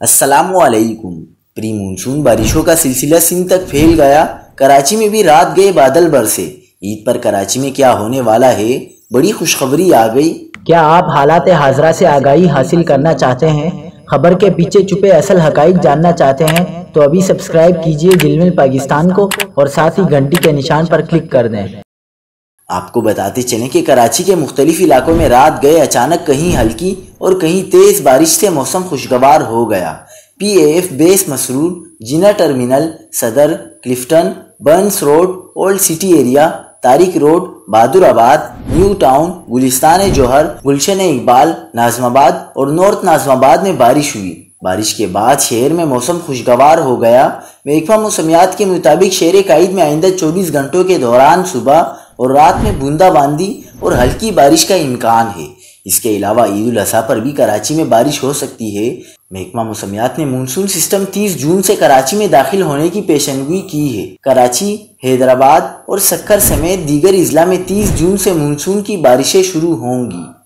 السلام علیکم۔ پری مونسون بارشوں کا سلسلہ سندھ تک پھیل گیا۔ کراچی میں بھی رات گئے بادل برسے۔ عید پر کراچی میں کیا ہونے والا ہے؟ بڑی خوشخبری آ گئی۔ کیا آپ حالات حاضرہ سے آگاہی حاصل کرنا چاہتے ہیں؟ خبر کے پیچھے چھپے اصل حقائق جاننا چاہتے ہیں تو ابھی سبسکرائب کیجئے دل مل پاکستان کو اور ساتھ ہی گھنٹی کے نشان پر کلک کر دیں۔ آپ کو بتاتے چلیں کہ کراچی کے مختلف علاقوں میں رات گئے اچانک کہیں ہلکی اور کہیں تیز بارش سے موسم خوشگوار ہو گیا۔ پی اے F base Masroor, Jinnah terminal, Saddar, Clifton, Burns road, old city area, Tariq road, Bahadurabad, new town, Gulistan Jauhar, Gulshan Iqbal, Nazimabad اور نارتھ ناظم آباد میں بارش ہوئی۔ بارش کے بعد شہر میں موسم خوشگوار ہو گیا۔ محکمہ موسمیات کے مطابق شہر قائد میں آئندہ 24 گھنٹوں کے دوران صبح اور رات میں بوندا باندی اور ہلکی بارش کا امکان ہے۔ اس کے علاوہ عید الاضحیٰ پر بھی کراچی میں بارش ہو سکتی ہے۔ محکمہ موسمیات نے مونسون سسٹم 30 جون سے کراچی میں داخل ہونے کی پیشنگوئی کی ہے۔ کراچی، حیدرآباد اور سکر سمیت دیگر اضلاع میں 30 جون سے مونسون کی بارشیں شروع ہوں گی۔